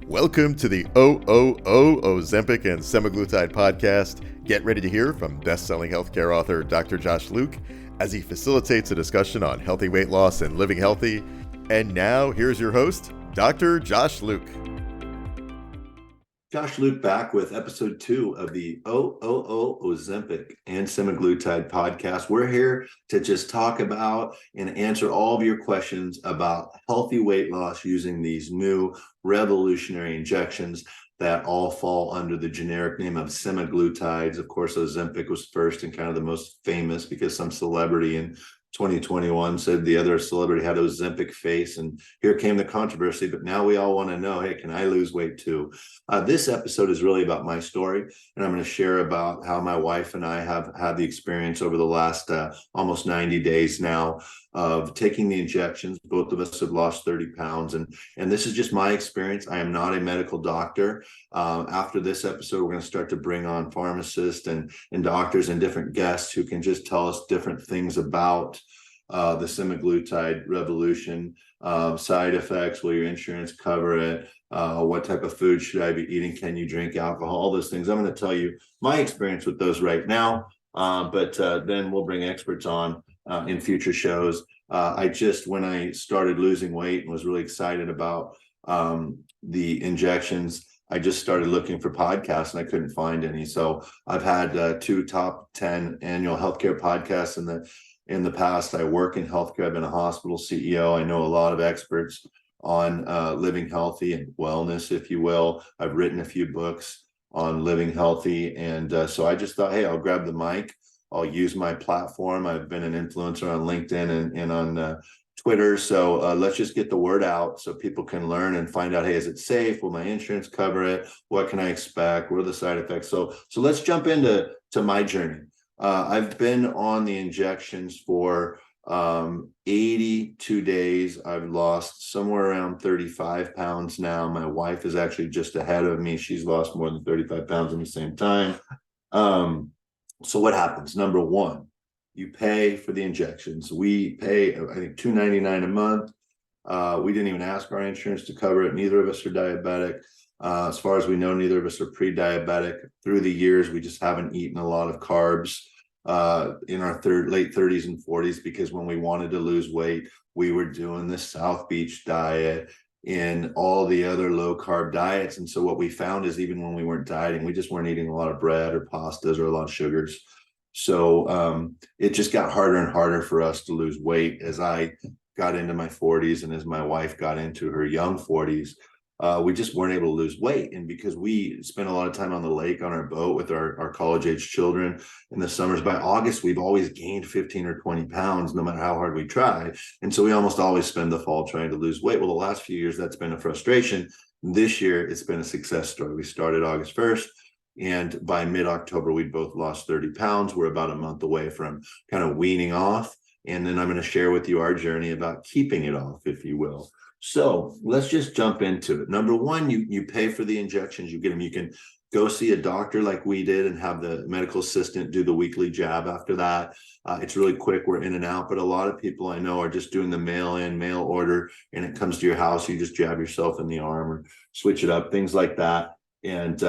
Welcome to the E02 Ozempic and Semiglutide podcast. Get ready to hear from best-selling healthcare author Dr. Josh Luke as he facilitates a discussion on healthy weight loss and living healthy. And now, here's your host, Dr. Josh Luke. Josh Luke back with episode 2 of the E02 Ozempic and Semiglutide podcast. We're here to just talk about and answer all of your questions about healthy weight loss using these new revolutionary injections that all fall under the generic name of semiglutides. Of course, Ozempic was first and kind of the most famous because some celebrity in 2021 said the other celebrity had Ozempic face, and here came the controversy. But now we all want to know, hey, can I lose weight too? This episode is really about my story, and I'm going to share about how my wife and I have had the experience over the last almost 90 days now of taking the injections. Both of us have lost 30 pounds, and this is just my experience. I am not a medical doctor. After this episode, we're going to start to bring on pharmacists and doctors and different guests who can just tell us different things about the semaglutide revolution, side effects, will your insurance cover it, what type of food should I be eating, can you drink alcohol, all those things. I'm going to tell you my experience with those right now, but then we'll bring experts on in future shows. When I started losing weight and was really excited about the injections, I just started looking for podcasts and I couldn't find any. So I've had 2 top 10 annual healthcare podcasts in the past. I work in healthcare. I've been a hospital CEO. I know a lot of experts on living healthy and wellness, if you will. I've written a few books on living healthy. And so I just thought, hey, I'll grab the mic. I'll use my platform. I've been an influencer on LinkedIn and on Twitter. So let's just get the word out so people can learn and find out, hey, is it safe? Will my insurance cover it? What can I expect? What are the side effects? So let's jump into my journey. I've been on the injections for 82 days. I've lost somewhere around 35 pounds now. My wife is actually just ahead of me. She's lost more than 35 pounds in the same time. So what happens? Number one, you pay for the injections. We pay, I think, $299 a month. We didn't even ask our insurance to cover it. Neither of us are diabetic. As far as we know, neither of us are pre-diabetic. Through the years, we just haven't eaten a lot of carbs in our late 30s and 40s, because when we wanted to lose weight, we were doing the South Beach diet and all the other low carb diets. And so what we found is even when we weren't dieting, we just weren't eating a lot of bread or pastas or a lot of sugars. So it just got harder and harder for us to lose weight as I got into my 40s and as my wife got into her young 40s. We just weren't able to lose weight. And because we spent a lot of time on the lake on our boat with our college-age children in the summers, by August, we've always gained 15 or 20 pounds, no matter how hard we try. And so we almost always spend the fall trying to lose weight. Well, the last few years, that's been a frustration. This year, it's been a success story. We started August 1st. And by mid-October, we'd both lost 30 pounds. We're about a month away from kind of weaning off. And then I'm going to share with you our journey about keeping it off, if you will. So let's just jump into it. Number one, you pay for the injections. You get them. You can go see a doctor like we did and have the medical assistant do the weekly jab after that. It's really quick. We're in and out. But a lot of people I know are just doing the mail order, and it comes to your house. You just jab yourself in the arm or switch it up, things like that. And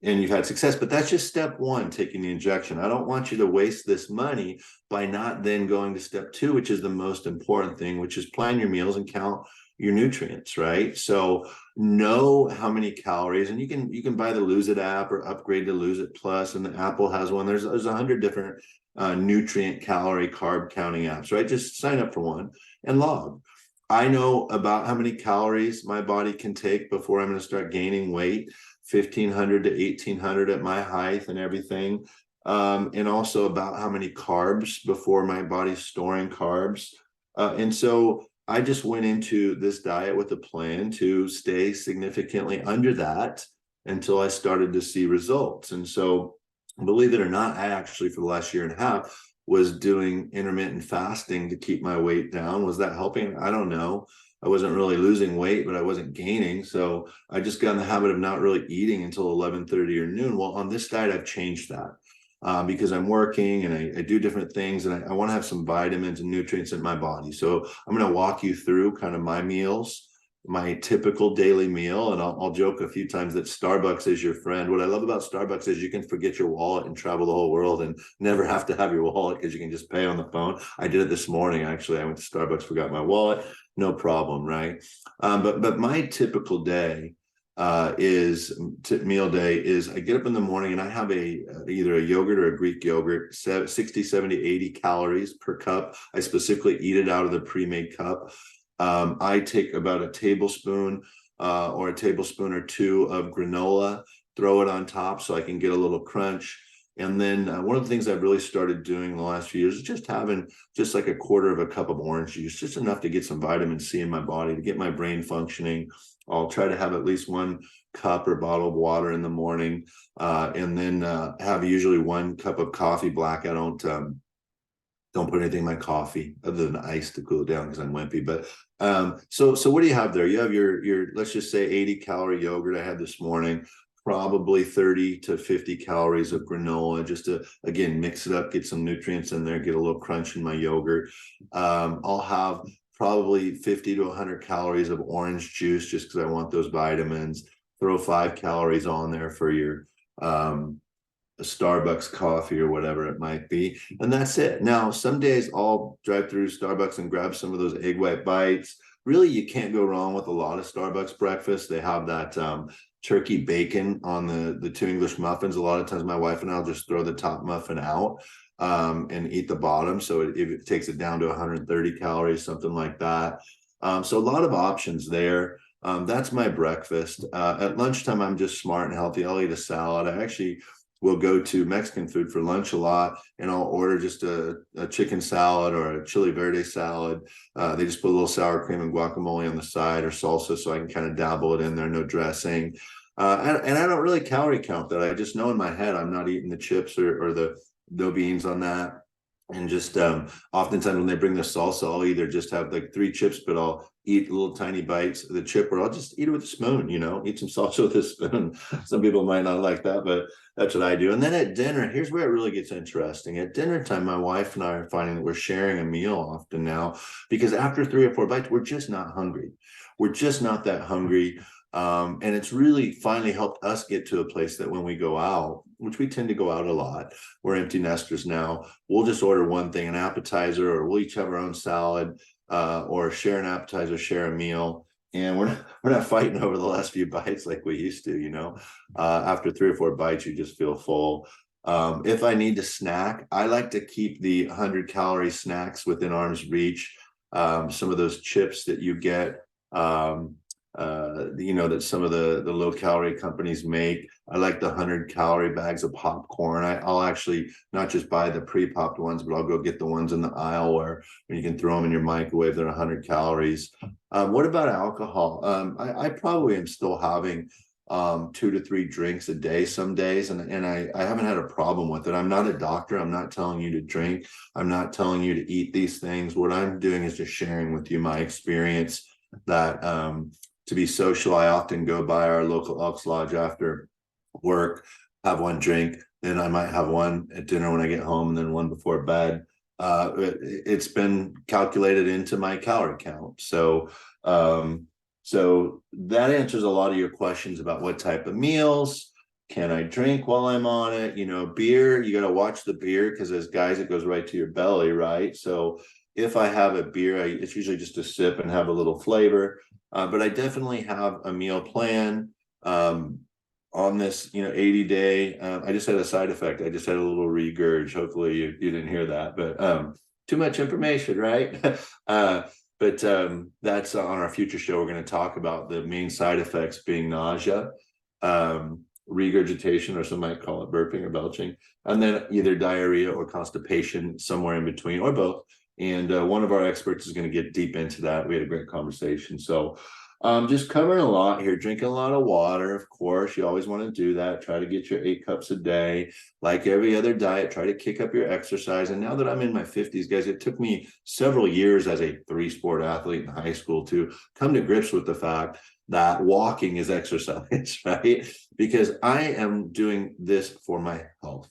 you've had success. But that's just step one, taking the injection. I don't want you to waste this money by not then going to step 2, which is the most important thing, which is plan your meals and count your nutrients, right? So know how many calories, and you can buy the Lose It app or upgrade to Lose It Plus, and the Apple has one. There's 100 different nutrient, calorie, carb counting apps, right? Just sign up for one and log. I know about how many calories my body can take before I'm going to start gaining weight, 1,500 to 1,800 at my height and everything. And also about how many carbs before my body's storing carbs. And so I just went into this diet with a plan to stay significantly under that until I started to see results. And so, believe it or not, I actually, for the last year and a half, was doing intermittent fasting to keep my weight down. Was that helping? I don't know. I wasn't really losing weight, but I wasn't gaining. So I just got in the habit of not really eating until 11:30 or noon. Well, on this diet, I've changed that. Because I'm working and I do different things, and I want to have some vitamins and nutrients in my body. So I'm going to walk you through kind of my meals my typical daily meal, and I'll joke a few times that Starbucks is your friend. What I love about Starbucks is you can forget your wallet and travel the whole world and never have to have your wallet because you can just pay on the phone. I did it this morning, actually. I went to Starbucks, forgot my wallet, no problem, right? But my typical day meal day is I get up in the morning and I have either a yogurt or a Greek yogurt, 60, 70, 80 calories per cup. I specifically eat it out of the pre-made cup. I take about a tablespoon or a tablespoon or two of granola, throw it on top so I can get a little crunch. And then one of the things I've really started doing in the last few years is just having just like a quarter of a cup of orange juice, just enough to get some vitamin C in my body, to get my brain functioning. I'll try to have at least 1 cup or bottle of water in the morning, and then have usually 1 cup of coffee black. I don't put anything in my coffee other than ice to cool it down because I'm wimpy. But so what do you have there? You have your let's just say 80 calorie yogurt I had this morning, probably 30 to 50 calories of granola, just to, again, mix it up, get some nutrients in there, get a little crunch in my yogurt. I'll have probably 50 to 100 calories of orange juice just because I want those vitamins. Throw 5 calories on there for your a Starbucks coffee or whatever it might be. And that's it. Now, some days I'll drive through Starbucks and grab some of those egg white bites. Really, you can't go wrong with a lot of Starbucks breakfast. They have that turkey bacon on the 2 English muffins. A lot of times my wife and I'll just throw the top muffin out and eat the bottom. So it takes it down to 130 calories, something like that. So a lot of options there. That's my breakfast. At lunchtime, I'm just smart and healthy. I'll eat a salad. I actually will go to Mexican food for lunch a lot, and I'll order just a chicken salad or a chili verde salad. They just put a little sour cream and guacamole on the side, or salsa, so I can kind of dabble it in there, no dressing. And I don't really calorie count that. I just know in my head I'm not eating the chips or the no beans on that. And just oftentimes when they bring the salsa, I'll either just have like 3 chips, but I'll eat little tiny bites of the chip, or I'll just eat it with a spoon, eat some salsa with a spoon. Some people might not like that, but that's what I do. And then at dinner, here's where it really gets interesting. At dinner time, my wife and I are finding that we're sharing a meal often now, because after 3 or 4 bites, we're just not hungry. We're just not that hungry. And it's really finally helped us get to a place that when we go out, which we tend to go out a lot, we're empty nesters now, we'll just order one thing, an appetizer, or we'll each have our own salad, or share an appetizer, share a meal. And we're not fighting over the last few bites like we used to, after 3 or 4 bites, you just feel full. If I need to snack, I like to keep the 100-calorie snacks within arm's reach. Some of those chips that you get, that some of the low-calorie companies make. I like the 100-calorie bags of popcorn. I'll actually not just buy the pre-popped ones, but I'll go get the ones in the aisle where you can throw them in your microwave. They're 100 calories. What about alcohol? I probably am still having 2 to 3 drinks a day some days, and I haven't had a problem with it. I'm not a doctor. I'm not telling you to drink. I'm not telling you to eat these things. What I'm doing is just sharing with you my experience that to be social, I often go by our local Elks Lodge after work, have 1 drink, then I might have 1 at dinner when I get home, and then 1 before bed. It's been calculated into my calorie count. So that answers a lot of your questions about what type of meals can I drink while I'm on it. Beer, you got to watch the beer, because as guys, it goes right to your belly, right? So if I have a beer, it's usually just a sip and have a little flavor. But I definitely have a meal plan on this, 80-day. I just had a side effect. I just had a little regurg. Hopefully you didn't hear that, but too much information, right? But that's on our future show. We're going to talk about the main side effects being nausea, regurgitation, or some might call it burping or belching, and then either diarrhea or constipation, somewhere in between, or both. And one of our experts is going to get deep into that. We had a great conversation. So just covering a lot here, drinking a lot of water. Of course, you always want to do that. Try to get your 8 cups a day. Like every other diet, try to kick up your exercise. And now that I'm in my 50s, guys, it took me several years as a 3-sport athlete in high school to come to grips with the fact that walking is exercise, right? Because I am doing this for my health.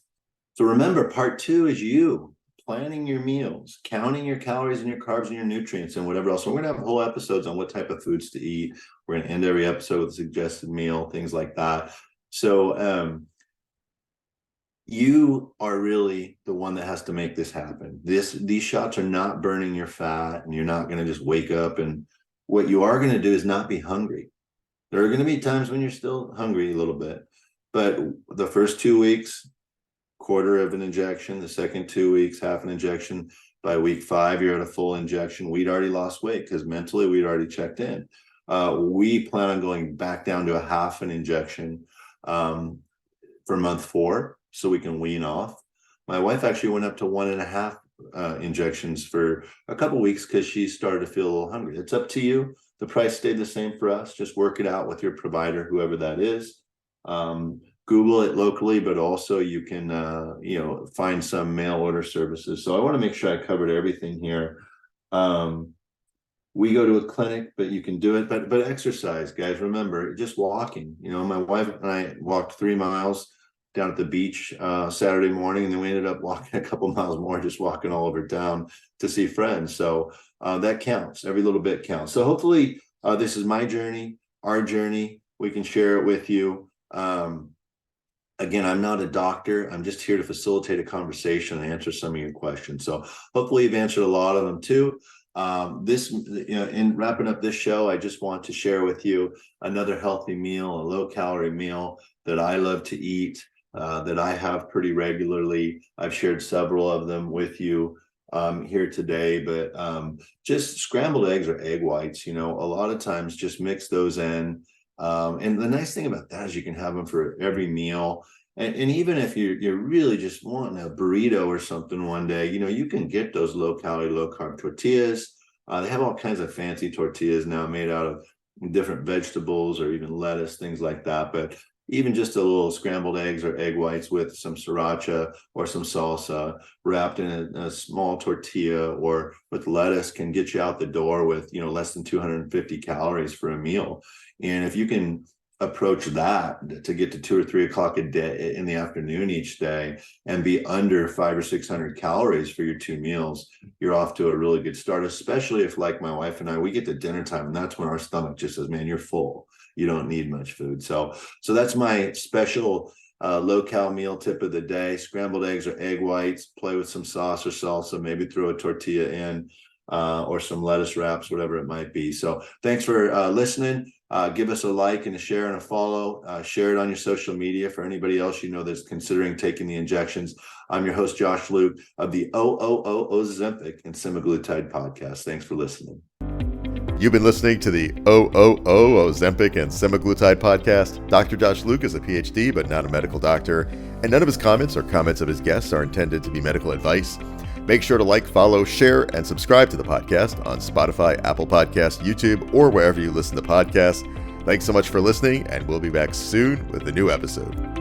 So remember, part 2 is you. planning your meals, counting your calories and your carbs and your nutrients and whatever else. So we're going to have whole episodes on what type of foods to eat. We're going to end every episode with a suggested meal, things like that. So you are really the one that has to make this happen. These shots are not burning your fat, and you're not going to just wake up. And what you are going to do is not be hungry. There are going to be times when you're still hungry a little bit, but the first 2 weeks, quarter of an injection, the second 2 weeks, half an injection. By week 5, you're at a full injection. We'd already lost weight because mentally we'd already checked in. We plan on going back down to a half an injection for month 4, so we can wean off. My wife actually went up to 1.5 injections for a couple weeks because she started to feel a little hungry. It's up to you. The price stayed the same for us. Just work it out with your provider, whoever that is. Google it locally, but also you can, find some mail order services. So I want to make sure I covered everything here. We go to a clinic, but you can do it. But exercise, guys, remember, just walking. My wife and I walked 3 miles down at the beach Saturday morning, and then we ended up walking a couple miles more, just walking all over town to see friends. So that counts. Every little bit counts. So hopefully this is my journey, our journey. We can share it with you. Again, I'm not a doctor. I'm just here to facilitate a conversation and answer some of your questions. So hopefully you've answered a lot of them too. In wrapping up this show, I just want to share with you another healthy meal, a low-calorie meal that I love to eat, that I have pretty regularly. I've shared several of them with you here today, but just scrambled eggs or egg whites. A lot of times just mix those in. And the nice thing about that is you can have them for every meal. And even if you're really just wanting a burrito or something one day, you can get those low-calorie, low-carb tortillas. They have all kinds of fancy tortillas now made out of different vegetables or even lettuce, things like that. But even just a little scrambled eggs or egg whites with some sriracha or some salsa wrapped in a small tortilla or with lettuce can get you out the door with, less than 250 calories for a meal. And if you can approach that to get to 2 or 3 o'clock a day in the afternoon each day and be under 500 or 600 calories for your 2 meals, you're off to a really good start, especially if, like my wife and I, we get to dinner time and that's when our stomach just says, man, you're full. You don't need much food. So that's my special low-cal meal tip of the day: scrambled eggs or egg whites, play with some sauce or salsa, maybe throw a tortilla in or some lettuce wraps, whatever it might be. So thanks for listening. Give us a like and a share and a follow. Share it on your social media for anybody else that's considering taking the injections. I'm your host, Josh Luke, of the E02 Ozempic and Semiglutide podcast. Thanks for listening. You've been listening to the E02 Ozempic and Semiglutide podcast. Dr. Josh Luke is a PhD, but not a medical doctor, and none of his comments or comments of his guests are intended to be medical advice. Make sure to like, follow, share, and subscribe to the podcast on Spotify, Apple Podcasts, YouTube, or wherever you listen to podcasts. Thanks so much for listening, and we'll be back soon with a new episode.